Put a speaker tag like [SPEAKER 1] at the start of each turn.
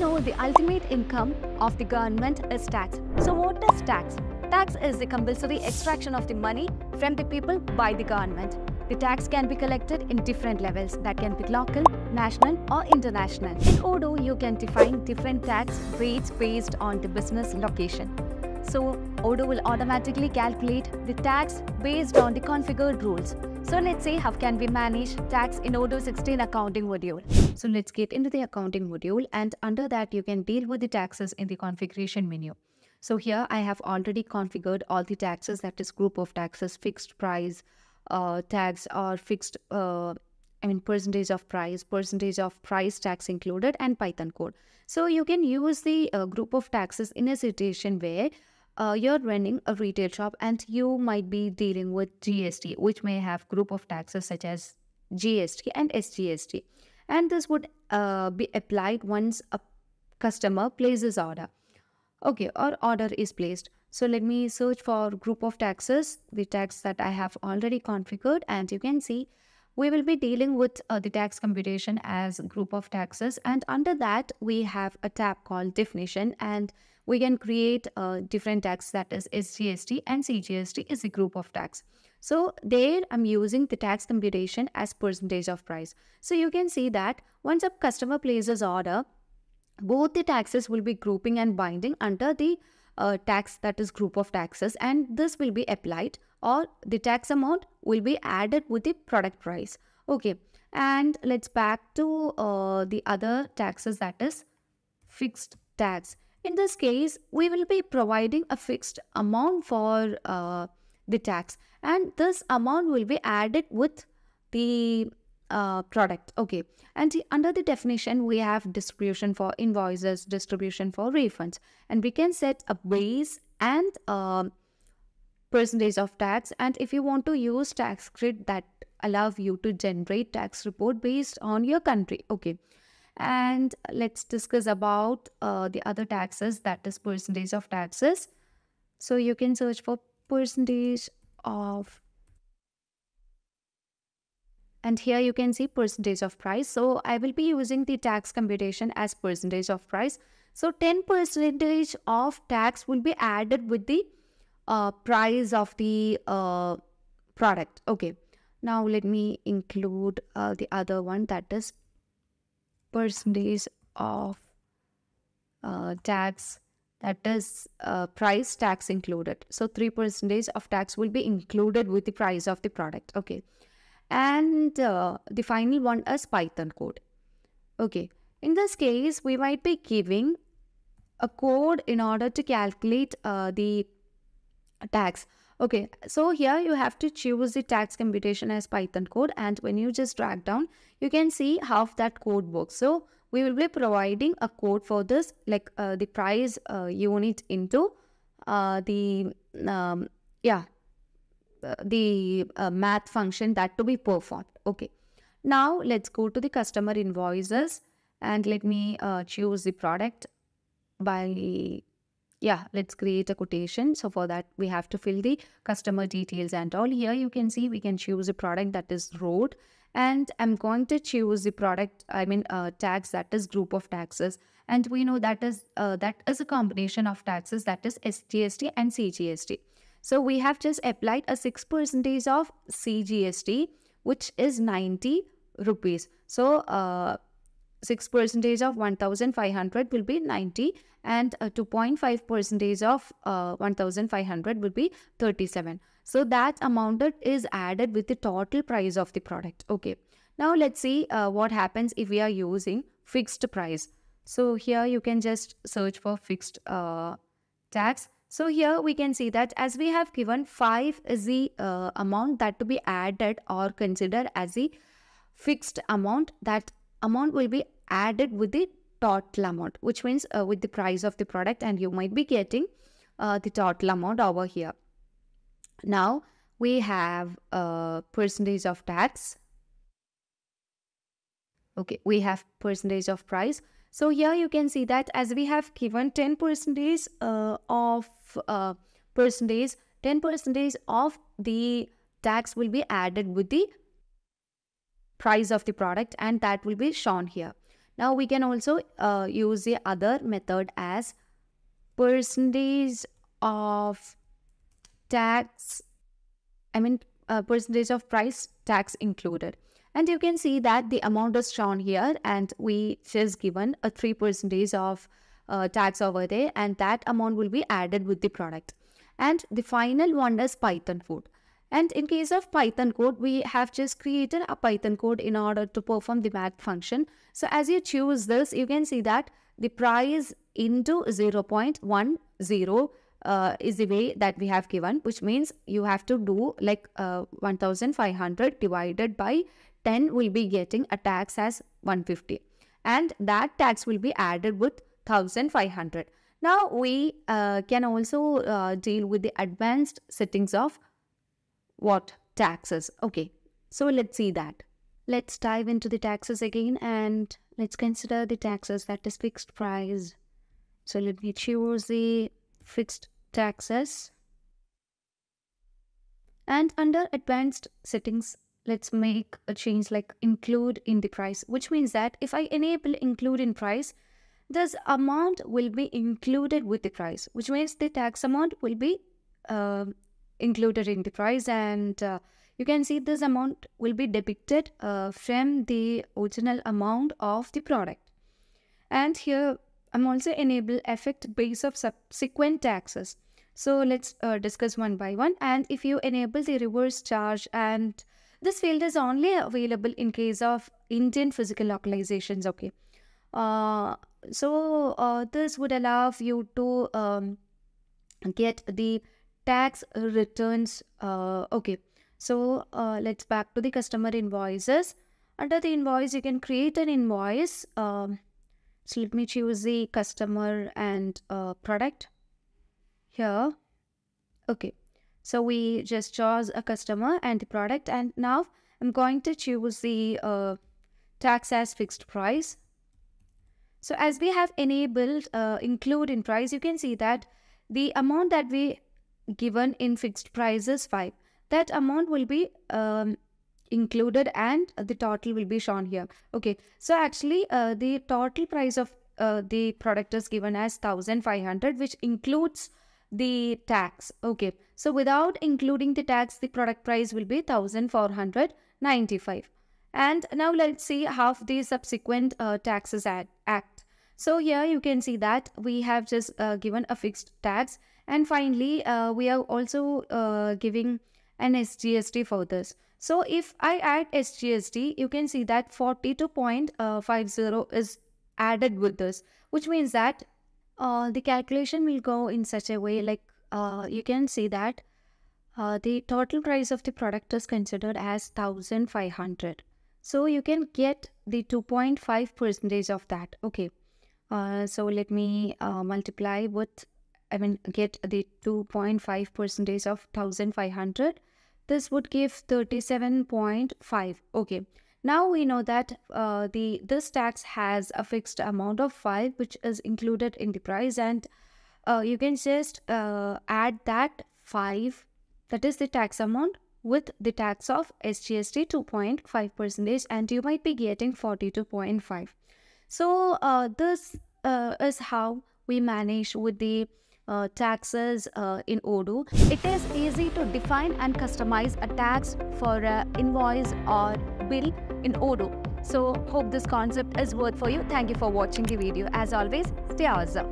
[SPEAKER 1] know the ultimate income of the government is tax. So what is tax? Tax is the compulsory extraction of the money from the people by the government. The tax can be collected in different levels that can be local, national or international. In Odoo, you can define different tax rates based on the business location. So Odoo will automatically calculate the tax based on the configured rules. So let's say how can we manage tax in Odoo 16 accounting module. So let's get into the accounting module, and under that you can deal with the taxes in the configuration menu. So here I have already configured all the taxes, that is group of taxes, fixed price tax or fixed percentage of price tax included, and Python code. So you can use the group of taxes in a situation where you're running a retail shop and you might be dealing with GST, which may have group of taxes such as GST and SGST. And this would be applied once a customer places order. Okay, or order is placed. So let me search for group of taxes, the tax that I have already configured, and you can see we will be dealing with the tax computation as group of taxes, and under that we have a tab called definition, and we can create different tax, that is SGST and CGST is a group of tax. So there I'm using the tax computation as percentage of price. So you can see that once a customer places order, both the taxes will be grouping and binding under the tax, that is group of taxes, and this will be applied, or the tax amount will be added with the product price. Okay, and let's back to the other taxes, that is fixed tax. In this case, we will be providing a fixed amount for the tax, and this amount will be added with the product. Okay, and under the definition we have distribution for invoices, distribution for refunds, and we can set a base and percentage of tax. And if you want to use tax grid, that allows you to generate tax report based on your country. Okay, and let's discuss about the other taxes, that is percentage of taxes. So you can search for percentage of, and here you can see percentage of price. So I will be using the tax computation as percentage of price. So 10% of tax will be added with the price of the product. Okay, now let me include the other one, that is percentage of tax, that is price tax included. So 3% of tax will be included with the price of the product. Okay, and the final one is Python code. Okay, in this case we might be giving a code in order to calculate the tax. Okay, so here you have to choose the tax computation as Python code, and when you just drag down you can see how that code works. So we will be providing a code for this, like the price unit into the math function that to be performed. Okay, now let's go to the customer invoices, and let me choose the product by, let's create a quotation. So for that we have to fill the customer details and all. Here you can see we can choose a product, that is road, and I'm going to choose the product, tax, that is group of taxes, and we know that is a combination of taxes, that is SGST and CGST. So we have just applied a 6% of CGST, which is 90 rupees. So 6% of 1500 will be 90, and 2.5% of 1500 will be 37. So that amount is added with the total price of the product. Okay, now let's see what happens if we are using fixed price. So here you can just search for fixed tax. So here we can see that as we have given 5 is the amount that to be added or considered as the fixed amount, that amount will be added with the total amount, which means with the price of the product, and you might be getting the total amount over here. Now we have percentage of tax. Okay, we have percentage of price. So here you can see that as we have given 10% of percentage, 10% of the tax will be added with the price of the product, and that will be shown here. Now we can also use the other method as percentage of tax, percentage of price tax included. And you can see that the amount is shown here, and we just given a 3% of tax over there, and that amount will be added with the product. And the final one is Python code. And in case of Python code, we have just created a Python code in order to perform the math function. So as you choose this, you can see that the price into 0.10 is the way that we have given, which means you have to do like 1500 divided by 10 will be getting a tax as 150, and that tax will be added with 1500. Now we can also deal with the advanced settings of what taxes. Okay, so let's see that. Let's dive into the taxes again, and let's consider the taxes that is fixed price. So let me choose the fixed taxes, and under advanced settings, let's make a change like include in the price, which means that if I enable include in price, this amount will be included with the price, which means the tax amount will be included in the price, and you can see this amount will be debited from the original amount of the product. And here I'm also enable effect base of subsequent taxes. So let's discuss one by one. And if you enable the reverse charge, and this field is only available in case of Indian physical localizations. Okay. This would allow you to get the tax returns. Okay. So let's back to the customer invoices. Under the invoice, you can create an invoice. So let me choose the customer and product here. Okay. So we just chose a customer and the product, and now I'm going to choose the tax as fixed price. So as we have enabled include in price, you can see that the amount that we given in fixed price is 5. That amount will be included, and the total will be shown here. Okay, so actually the total price of the product is given as 1500, which includes the tax. Okay, so without including the tax, the product price will be 1495. And now let's see how the subsequent taxes act. So here you can see that we have just given a fixed tax, and finally we are also giving an SGST for this. So if I add SGST, you can see that 42.50 is added with this, which means that the calculation will go in such a way like you can see that the total price of the product is considered as 1500. So you can get the 2.5% of that. Okay. So let me multiply with, get the 2.5% of 1500. This would give 37.5. Okay. Now we know that this tax has a fixed amount of 5, which is included in the price, and you can just add that 5, that is the tax amount, with the tax of SGST 2.5%, and you might be getting 42.5. So this is how we manage with the taxes in Odoo. It is easy to define and customize a tax for an invoice or bill in Odoo. So hope this concept is worth for you. Thank you for watching the video. As always, stay awesome.